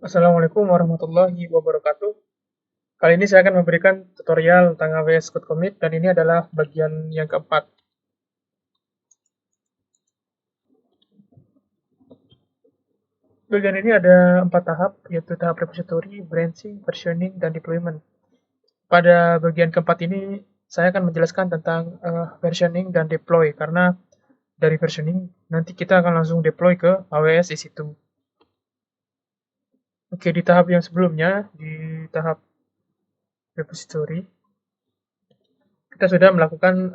Assalamualaikum warahmatullahi wabarakatuh. Kali ini saya akan memberikan tutorial tentang AWS Code Commit dan ini adalah bagian yang keempat. Bagian ini ada 4 tahap, yaitu tahap repository, branching, versioning, dan deployment. Pada bagian keempat ini, saya akan menjelaskan tentang versioning dan deploy, karena dari versioning nanti kita akan langsung deploy ke AWS EC2. Oke, di tahap yang sebelumnya, di tahap repository, kita sudah melakukan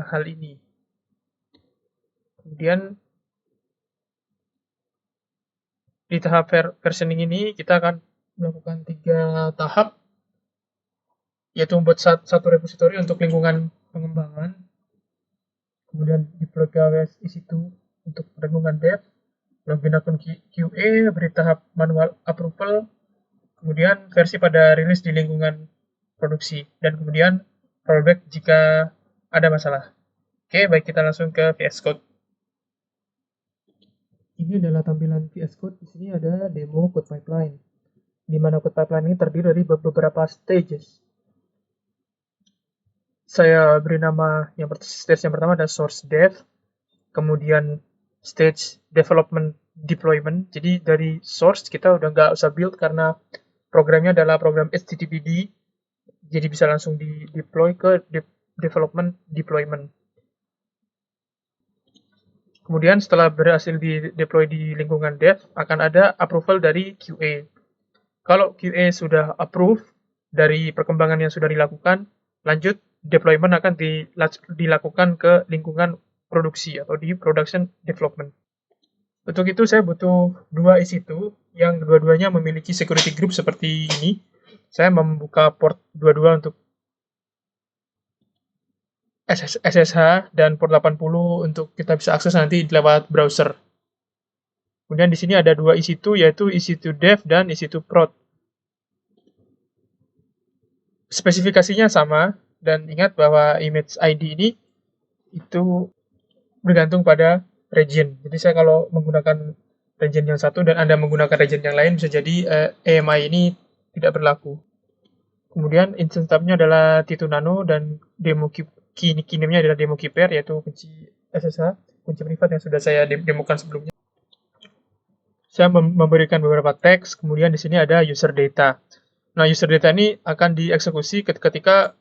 hal ini. Kemudian di tahap versioning ini kita akan melakukan 3 tahap, yaitu membuat satu repository untuk lingkungan pengembangan, kemudian deploy ke AWS EC2 untuk lingkungan dev, login akun QA, beri tahap manual approval, kemudian versi pada rilis di lingkungan produksi, dan kemudian rollback jika ada masalah. Oke, baik, kita langsung ke VS Code. Ini adalah tampilan VS Code. Di sini ada demo code pipeline, di mana code pipeline ini terdiri dari beberapa stages. Saya beri nama stage yang pertama adalah source dev, kemudian stage development deployment. Jadi dari source kita udah nggak usah build karena programnya adalah program HTTPD, jadi bisa langsung di deploy ke development deployment. Kemudian setelah berhasil di deploy di lingkungan dev, akan ada approval dari QA. Kalau QA sudah approve dari perkembangan yang sudah dilakukan, lanjut deployment akan dilakukan ke lingkungan produksi atau di production development. Untuk itu saya butuh 2 EC2 yang dua-duanya memiliki security group seperti ini. Saya membuka port 22 untuk SSH dan port 80 untuk kita bisa akses nanti lewat browser. Kemudian di sini ada 2 EC2, yaitu EC2 dev dan EC2 prod. Spesifikasinya sama, dan ingat bahwa image ID ini itu bergantung pada region. Jadi saya kalau menggunakan region yang satu dan Anda menggunakan region yang lain, bisa jadi AMI ini tidak berlaku. Kemudian instance type-nya adalah T2 Nano dan demo key name-nya adalah demo key pair, yaitu kunci SSH, kunci privat yang sudah saya demokan sebelumnya. Saya memberikan beberapa teks, kemudian di sini ada user data. Nah, user data ini akan dieksekusi ketika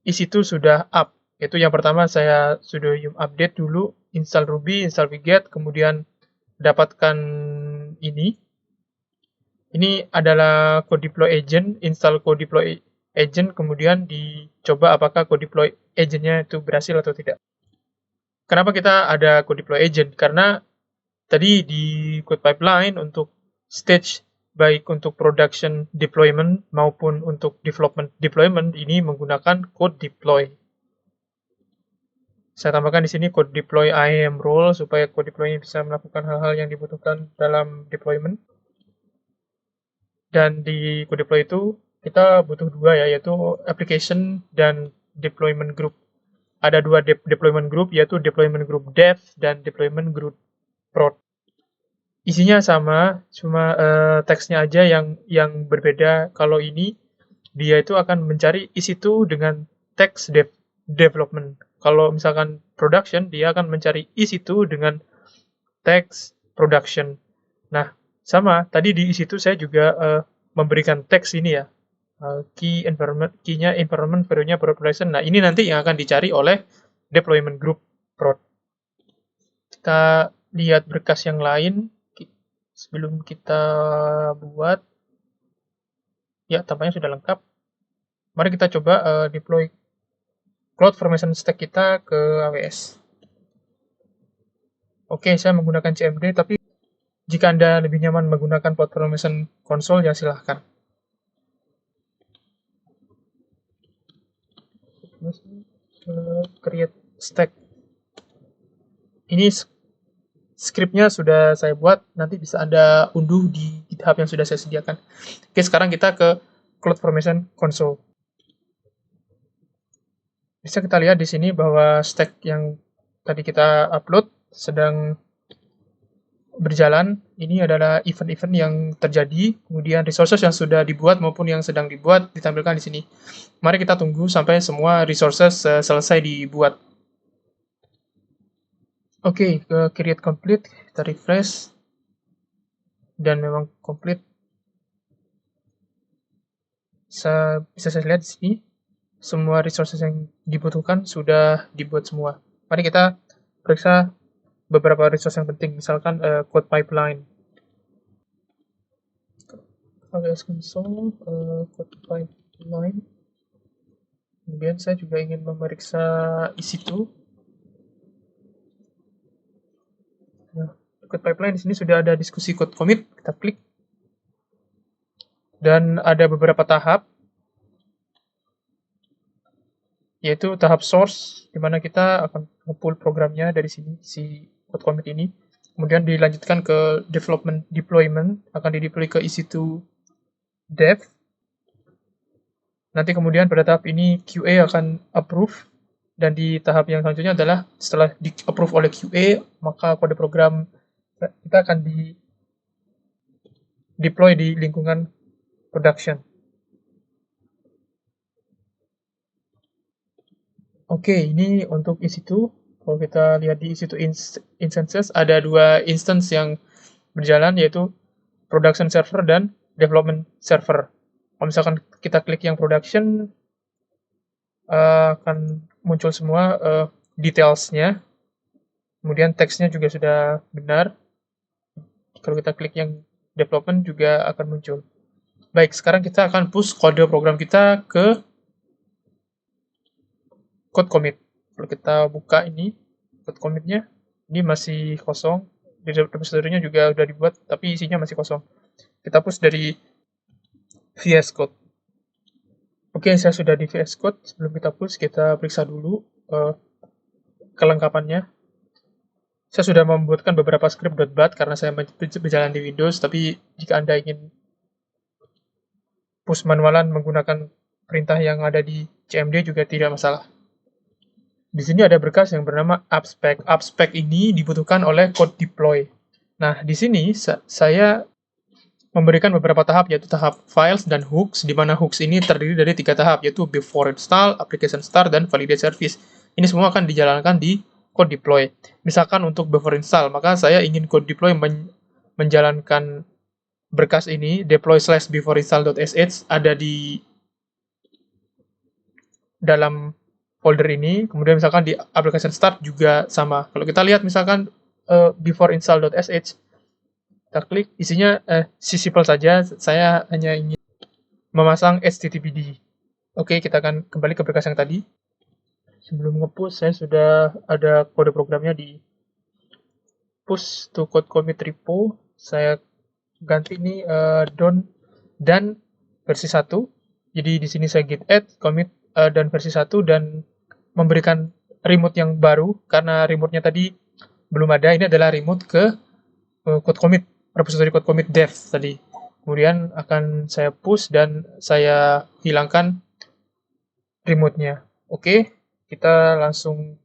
EC2 sudah up. Yaitu yang pertama saya sudah update dulu, install Ruby, install Wiget, kemudian dapatkan ini. Ini adalah code deploy agent, install code deploy agent, kemudian dicoba apakah code deploy agentnya itu berhasil atau tidak. Kenapa kita ada code deploy agent? Karena tadi di code pipeline untuk stage baik untuk production deployment maupun untuk development deployment ini menggunakan code deploy. Saya tambahkan di sini code deploy IAM role supaya code deploy ini bisa melakukan hal-hal yang dibutuhkan dalam deployment. Dan di code deploy itu kita butuh dua ya, yaitu application dan deployment group. Ada dua deployment group, yaitu deployment group dev dan deployment group prod. Isinya sama, cuma teksnya aja yang berbeda. Kalau ini dia itu akan mencari EC2 dengan teks development. Kalau misalkan production, dia akan mencari EC2 dengan teks production. Nah, sama tadi di EC2 saya juga memberikan teks ini ya, key-nya environment, value-nya production. Nah, ini nanti yang akan dicari oleh deployment group prod. Kita lihat berkas yang lain sebelum kita buat. Ya, tampaknya sudah lengkap. Mari kita coba deploy CloudFormation stack kita ke AWS. Oke, saya menggunakan CMD, tapi jika Anda lebih nyaman menggunakan CloudFormation console, ya silahkan. Create stack. Ini scriptnya sudah saya buat, nanti bisa Anda unduh di GitHub yang sudah saya sediakan. Oke, sekarang kita ke CloudFormation console. Bisa kita lihat di sini bahwa stack yang tadi kita upload sedang berjalan. Ini adalah event-event yang terjadi, kemudian resources yang sudah dibuat maupun yang sedang dibuat ditampilkan di sini. Mari kita tunggu sampai semua resources selesai dibuat. Oke, ke create complete, kita refresh, dan memang complete. Bisa saya lihat di sini, semua resources yang dibutuhkan sudah dibuat semua. Mari kita periksa beberapa resource yang penting, misalkan code pipeline. AWS Console, code pipeline. Kemudian saya juga ingin memeriksa EC2. Nah, code pipeline di sini sudah ada diskusi code commit, kita klik. Dan ada beberapa tahap, yaitu tahap source, di mana kita akan nge-pull programnya dari sini, si code commit ini. Kemudian dilanjutkan ke development deployment, akan di-deploy ke EC2 dev. Nanti kemudian pada tahap ini QA akan approve, dan di tahap yang selanjutnya adalah setelah di-approve oleh QA, maka kode program kita akan di-deploy di lingkungan production. Oke, ini untuk EC2. Kalau kita lihat di EC2 instances, ada dua instance yang berjalan, yaitu production server dan development server. Kalau misalkan kita klik yang production, akan muncul semua detailsnya. Kemudian teksnya juga sudah benar. Kalau kita klik yang development juga akan muncul. Baik, sekarang kita akan push kode program kita ke code commit. Kalau kita buka ini, code commitnya, ini masih kosong. Di repository-nya juga sudah dibuat, tapi isinya masih kosong. Kita push dari VS Code. Oke, saya sudah di VS Code. Sebelum kita push, kita periksa dulu kelengkapannya. Saya sudah membuatkan beberapa script .bat karena saya berjalan di Windows, tapi jika Anda ingin push manualan menggunakan perintah yang ada di CMD juga tidak masalah. Di sini ada berkas yang bernama abspect. Abspect ini dibutuhkan oleh code deploy. Nah, di sini saya memberikan beberapa tahap, yaitu tahap files dan hooks, di mana hooks ini terdiri dari 3 tahap, yaitu before install, application start, dan validate service. Ini semua akan dijalankan di code deploy. Misalkan untuk before install, maka saya ingin code deploy menjalankan berkas ini, deploy/before install.sh, ada di dalam folder ini. Kemudian misalkan di application start juga sama. Kalau kita lihat misalkan before install.sh, kita klik, isinya simple saja. Saya hanya ingin memasang HTTPD. Oke, kita akan kembali ke berkas yang tadi. Sebelum nge-push, saya sudah ada kode programnya di push to code commit repo. Saya ganti ini dan versi 1. Jadi di sini saya git add commit dan versi 1, dan memberikan remote yang baru karena remote-nya tadi belum ada. Ini adalah remote ke code commit, repository code commit dev tadi. Kemudian akan saya push dan saya hilangkan remote-nya. Oke, kita langsung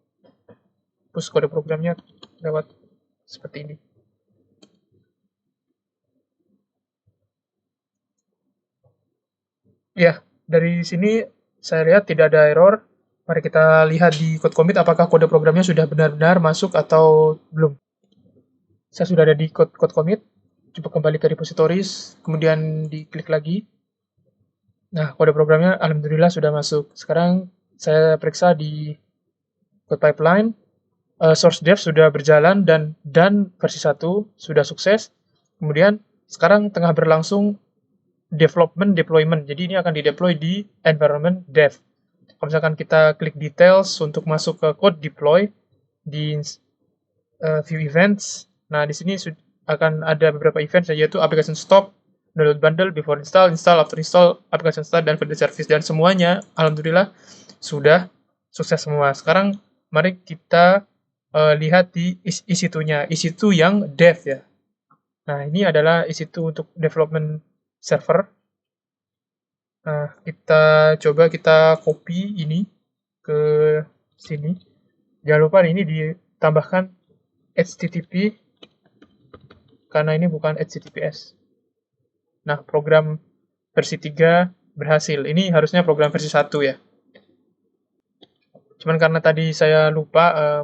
push kode programnya lewat seperti ini. Ya, dari sini saya lihat tidak ada error. Mari kita lihat di code commit apakah kode programnya sudah benar-benar masuk atau belum. Saya sudah ada di code commit. Coba kembali ke repositories, kemudian diklik lagi. Nah, kode programnya alhamdulillah sudah masuk. Sekarang saya periksa di code pipeline. Source dev sudah berjalan dan versi 1 sudah sukses. Kemudian sekarang tengah berlangsung development deployment. Jadi ini akan dideploy di environment dev. Kalau misalkan kita klik details untuk masuk ke code deploy di view events, nah di sini akan ada beberapa events, yaitu application stop, download bundle, before install, install, after install, application start, dan validate service, dan semuanya alhamdulillah sudah sukses semua. Sekarang mari kita lihat di EC2-nya, EC2 yang dev ya. Nah, ini adalah EC2 untuk development server. Nah, kita copy ini ke sini. Jangan lupa ini ditambahkan HTTP karena ini bukan HTTPS. Nah, program versi 3 berhasil. Ini harusnya program versi 1 ya. Cuman karena tadi saya lupa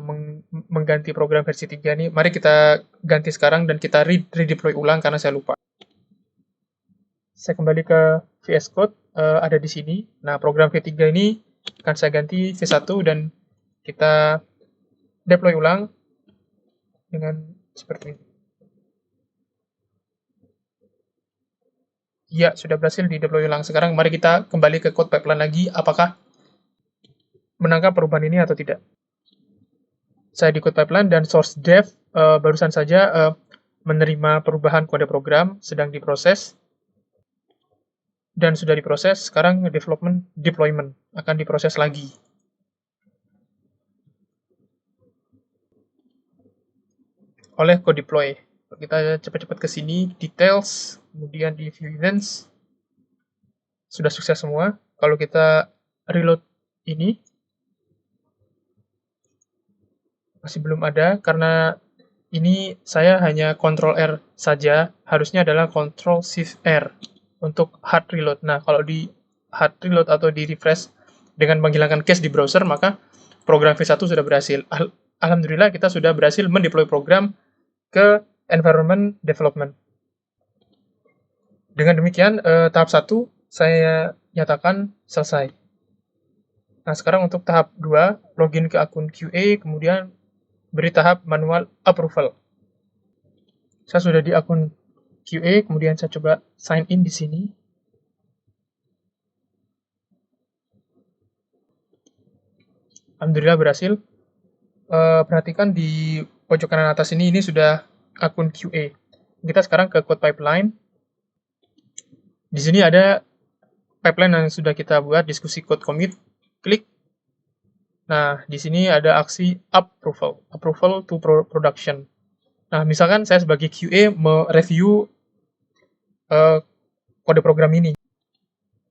mengganti program versi 3 ini, mari kita ganti sekarang dan kita redeploy ulang karena saya lupa. Saya kembali ke VS Code, ada di sini. Nah, program V3 ini akan saya ganti V1 dan kita deploy ulang dengan seperti ini. Ya, sudah berhasil di deploy ulang. Sekarang mari kita kembali ke code pipeline lagi, apakah menangkap perubahan ini atau tidak. Saya di code pipeline dan source dev barusan saja menerima perubahan kode program, sedang diproses. Dan sudah diproses, sekarang deployment akan diproses lagi. Oleh code deploy. Kita cepat-cepat ke sini, details, kemudian di view events. Sudah sukses semua. Kalau kita reload ini, masih belum ada, karena ini saya hanya Ctrl R saja, harusnya adalah Ctrl Shift R untuk hard reload. Nah, kalau di hard reload atau di refresh dengan menghilangkan cache di browser, maka program V1 sudah berhasil. Alhamdulillah kita sudah berhasil mendeploy program ke environment development. Dengan demikian, tahap 1 saya nyatakan selesai. Nah, sekarang untuk tahap 2, login ke akun QA, kemudian beri tahap manual approval. Saya sudah di akun QA, kemudian saya coba sign in di sini. Alhamdulillah berhasil. Perhatikan di pojok kanan atas ini sudah akun QA. Kita sekarang ke code pipeline. Di sini ada pipeline yang sudah kita buat, diskusi code commit, klik. Nah, di sini ada aksi approval to production. Nah, misalkan saya sebagai QA mereview kode program ini.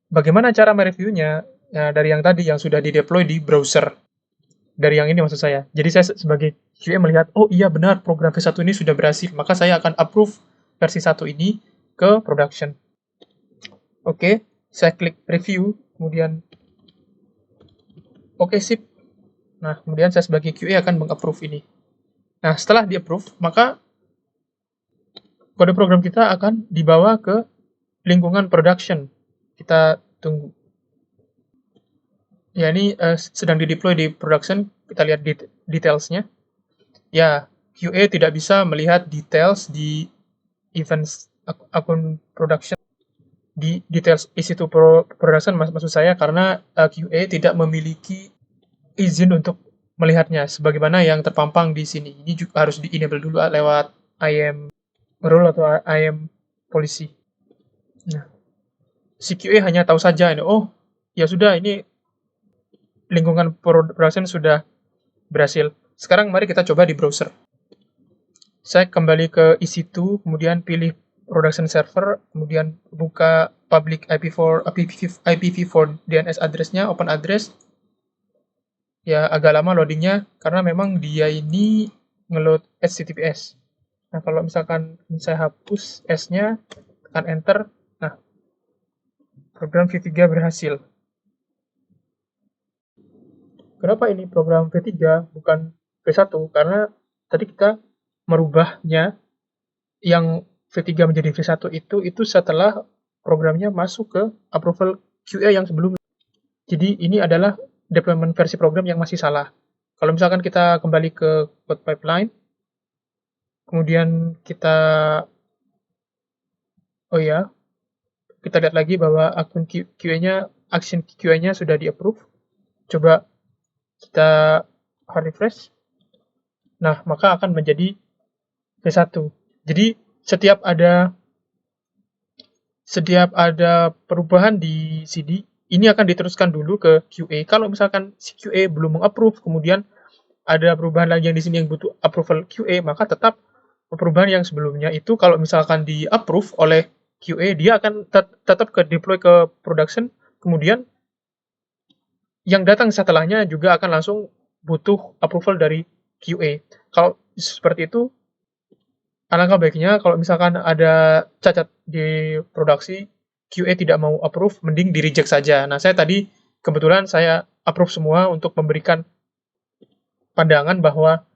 Bagaimana cara mereviewnya? Nah, dari yang tadi yang sudah dideploy di browser. Dari yang ini maksud saya. Jadi saya sebagai QA melihat, oh iya benar program V1 ini sudah berhasil, maka saya akan approve versi 1 ini ke production. Oke, saya klik review, kemudian oke, sip. Nah, kemudian saya sebagai QA akan mengapprove ini. Nah, setelah di-approve, maka kode program kita akan dibawa ke lingkungan production. Kita tunggu. Ya, ini sedang di-deploy di production. Kita lihat details-nya. Ya, QA tidak bisa melihat details di events akun production. Di details isi to production maksud saya karena QA tidak memiliki izin untuk melihatnya sebagaimana yang terpampang di sini. Ini juga harus di-enable dulu lewat IAM role atau IAM policy. Nah, si QA hanya tahu saja ini, oh ya sudah ini lingkungan production sudah berhasil. Sekarang mari kita coba di browser. Saya kembali ke EC2, kemudian pilih production server, kemudian buka public IPv4 DNS address-nya, open address. Ya agak lama loadingnya karena memang dia ini ngeload HTTPS. Nah, kalau misalkan saya hapus S-nya, tekan enter, nah program V3 berhasil. Kenapa ini program V3 bukan V1? Karena tadi kita merubahnya yang V3 menjadi V1 itu setelah programnya masuk ke approval QA yang sebelumnya. Jadi ini adalah deployment versi program yang masih salah. Kalau misalkan kita kembali ke code pipeline, kemudian kita lihat lagi bahwa akun QA-nya, action QA-nya sudah di-approve. Coba kita hard refresh. Nah, maka akan menjadi V1. Jadi setiap ada perubahan di CD, ini akan diteruskan dulu ke QA. Kalau misalkan si QA belum mengapprove, kemudian ada perubahan lagi yang di sini yang butuh approval QA, maka tetap perubahan yang sebelumnya itu kalau misalkan di-approve oleh QA, dia akan tetap ke deploy ke production, kemudian yang datang setelahnya juga akan langsung butuh approval dari QA. Kalau seperti itu, alangkah baiknya kalau misalkan ada cacat di produksi, QA tidak mau approve, mending di reject saja. Nah, saya tadi kebetulan saya approve semua untuk memberikan pandangan bahwa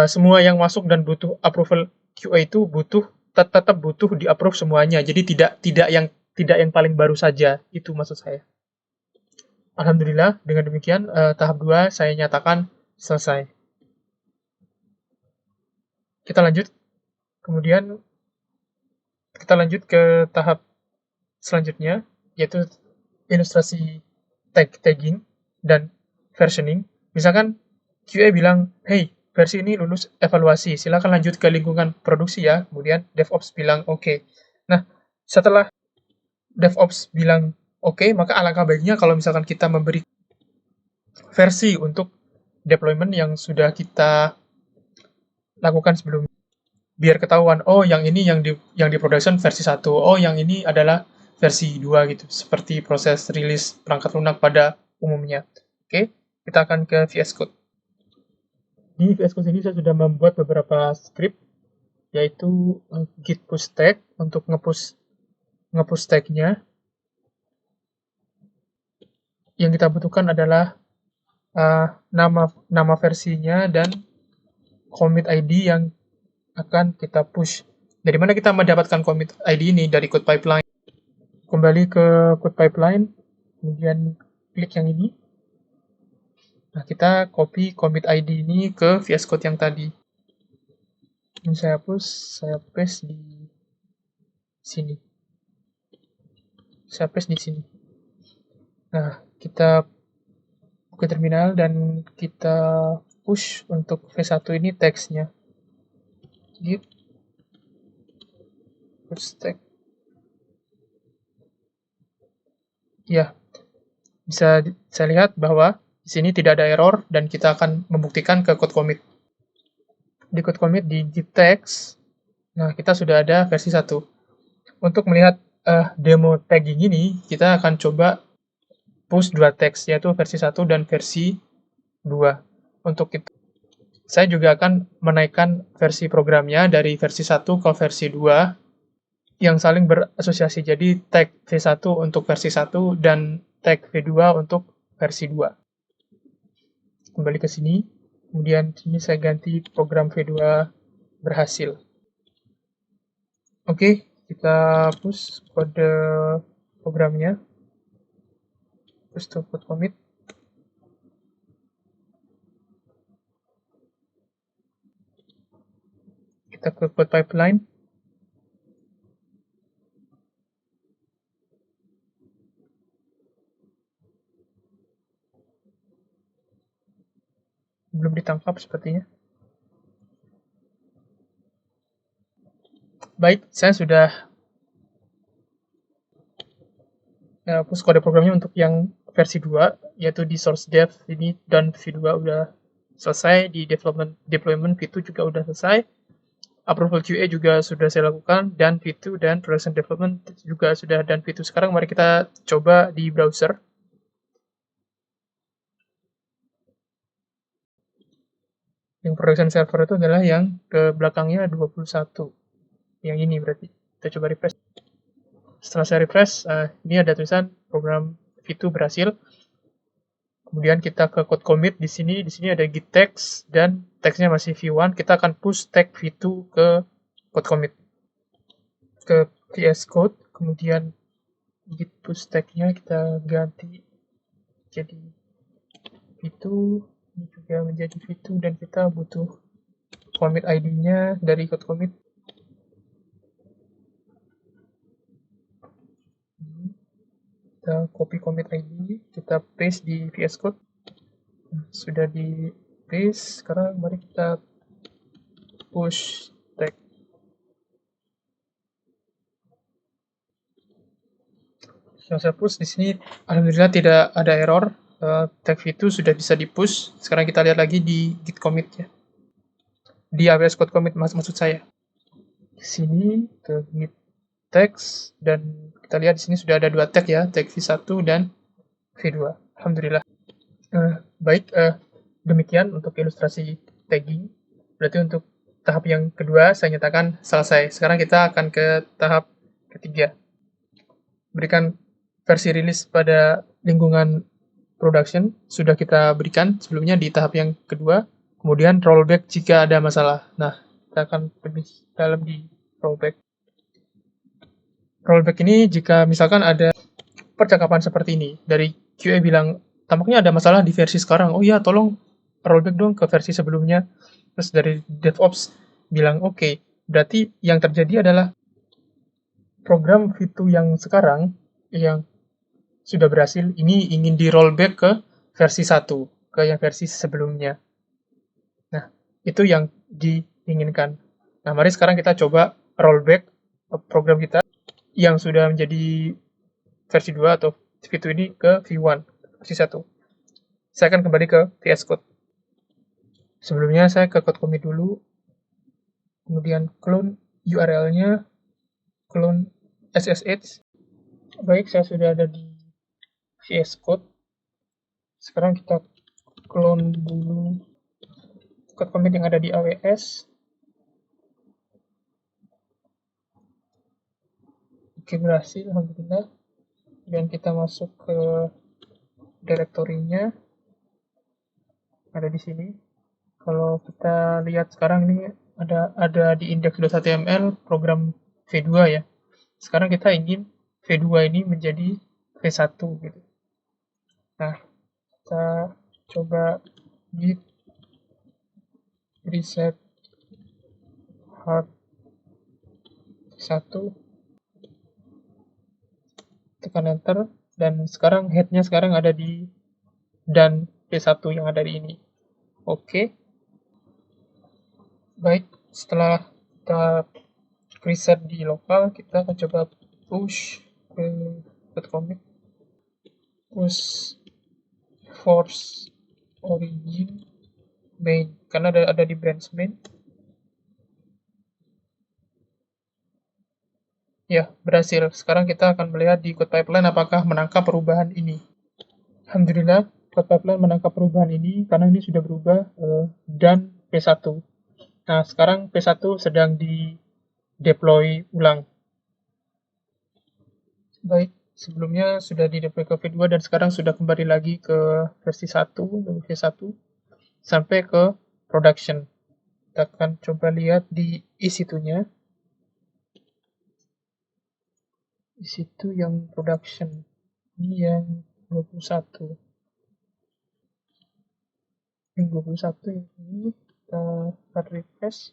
semua yang masuk dan butuh approval QA itu tetap butuh di approve semuanya. Jadi tidak yang paling baru saja. Itu maksud saya. Alhamdulillah, dengan demikian tahap 2 saya nyatakan selesai. Kita lanjut. Kemudian kita lanjut ke tahap selanjutnya, yaitu ilustrasi tagging dan versioning. Misalkan QA bilang, hey, versi ini lulus evaluasi, silakan lanjut ke lingkungan produksi ya. Kemudian DevOps bilang oke. Okay. Nah, setelah DevOps bilang oke, okay, maka alangkah baiknya kalau misalkan kita memberi versi untuk deployment yang sudah kita lakukan sebelumnya. Biar ketahuan, oh yang ini yang di production versi 1, oh yang ini adalah versi 2 gitu. Seperti proses rilis perangkat lunak pada umumnya. Oke, kita akan ke VS Code. Di VS Code ini saya sudah membuat beberapa script, yaitu git push tag untuk nge-push tag-nya. Yang kita butuhkan adalah nama versinya dan commit ID yang akan kita push. Dari mana kita mendapatkan commit ID ini? Dari code pipeline. Kembali ke code pipeline, kemudian klik yang ini. Nah, kita copy commit ID ini ke VS Code yang tadi. Ini saya paste di sini. Saya paste di sini. Nah, kita buka terminal dan kita push untuk V1 ini teksnya. Git push tag. Ya, bisa saya lihat bahwa di sini tidak ada error dan kita akan membuktikan ke code commit. Di code commit di git text, nah kita sudah ada versi 1. Untuk melihat demo tagging ini, kita akan coba push 2 teks, yaitu versi 1 dan versi 2. Untuk itu, saya juga akan menaikkan versi programnya dari versi 1 ke versi 2 yang saling berasosiasi. Jadi tag V1 untuk versi 1 dan tag V2 untuk versi 2. Kembali ke sini, kemudian sini saya ganti program V2 berhasil. Oke, kita push kode programnya. Push to code commit. Kita ke code pipeline. Belum ditangkap sepertinya. Baik, saya sudah push kode programnya untuk yang versi 2, yaitu di source dev ini, dan V2 udah selesai, di deployment V2 juga udah selesai, approval QA juga sudah saya lakukan, dan V2 dan production development juga sudah dan V2. Sekarang mari kita coba di browser. Yang production server itu adalah yang ke belakangnya 21. Yang ini berarti. Kita coba refresh. Setelah saya refresh, ini ada tulisan program V2 berhasil. Kemudian kita ke code commit di sini ada git text dan teksnya masih V1. Kita akan push tag V2 ke code commit. Ke VS Code, kemudian git push tag-nya kita ganti jadi V2, ini juga menjadi V2 dan kita butuh commit ID-nya dari code commit. Kita copy commit ID, kita paste di VS Code. Sudah di paste, sekarang mari kita push tag. Yang saya push di sini, alhamdulillah tidak ada error. Tag V2 sudah bisa di push. Sekarang kita lihat lagi di git commit ya. Di AWS Code Commit maksud saya. Di sini ke git text dan kita lihat di sini sudah ada 2 tag ya, tag V1 dan V2. Alhamdulillah. Baik, demikian untuk ilustrasi tagging. Berarti untuk tahap yang kedua saya nyatakan selesai. Sekarang kita akan ke tahap ketiga. Berikan versi rilis pada lingkungan production sudah kita berikan sebelumnya di tahap yang kedua. Kemudian rollback jika ada masalah. Nah, kita akan lebih dalam di rollback. Rollback ini jika misalkan ada percakapan seperti ini dari QA bilang tampaknya ada masalah di versi sekarang. Oh iya, tolong rollback dong ke versi sebelumnya. Terus dari DevOps bilang oke, berarti yang terjadi adalah program V2 yang sekarang yang sudah berhasil ini ingin di rollback ke versi 1, ke yang versi sebelumnya. Nah, itu yang diinginkan. Nah, mari sekarang kita coba rollback program kita yang sudah menjadi versi 2 atau V2 ini ke V1, versi 1. Saya akan kembali ke VS Code. Sebelumnya saya ke code commit dulu, kemudian clone URL-nya, clone SSH. Baik, saya sudah ada di VS Code. Sekarang kita clone dulu code commit yang ada di AWS. Oke, berhasil, alhamdulillah. Dan kita masuk ke direktorinya, ada di sini. Kalau kita lihat sekarang ini ada di index.html program V2 ya. Sekarang kita ingin V2 ini menjadi V1 gitu. Nah, kita coba git reset hard 1, tekan enter, dan sekarang headnya sekarang ada di dan V1 yang ada di ini. Oke. Baik, setelah kita reset di lokal, kita akan coba push ke code commit, push force origin main, karena ada di branch main. Ya, berhasil. Sekarang kita akan melihat di code pipeline apakah menangkap perubahan ini. Alhamdulillah, code pipeline menangkap perubahan ini karena ini sudah berubah dan P1. Nah, sekarang P1 sedang di deploy ulang. Baik, sebelumnya sudah di deploy ke V2 dan sekarang sudah kembali lagi ke versi 1, V1, sampai ke production. Kita akan coba lihat di EC2-nya. EC2 yang production. Ini yang 21. Yang 21 ini kita refresh.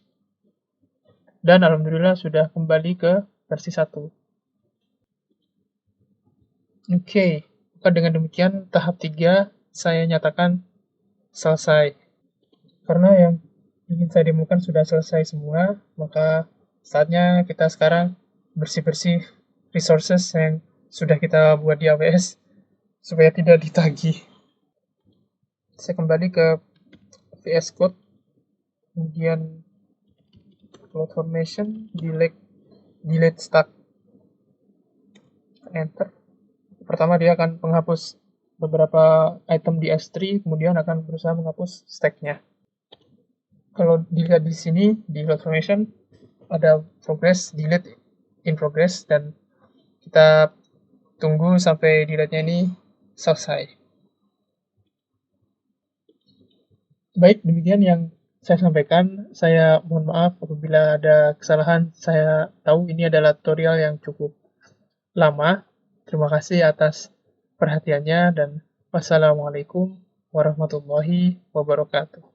Dan alhamdulillah sudah kembali ke versi 1. Oke, maka dengan demikian tahap 3 saya nyatakan selesai. Karena yang ingin saya demokan sudah selesai semua, maka saatnya kita sekarang bersih-bersih resources yang sudah kita buat di AWS supaya tidak ditagih. Saya kembali ke VS Code, kemudian CloudFormation, delete stack, enter. Pertama dia akan menghapus beberapa item di S3, kemudian akan berusaha menghapus stack-nya. Kalau dilihat di sini di CloudFormation ada progress, delete, in progress, dan kita tunggu sampai delete-nya ini selesai. Baik, demikian yang saya sampaikan. Saya mohon maaf apabila ada kesalahan. Saya tahu ini adalah tutorial yang cukup lama. Terima kasih atas perhatiannya dan wassalamualaikum warahmatullahi wabarakatuh.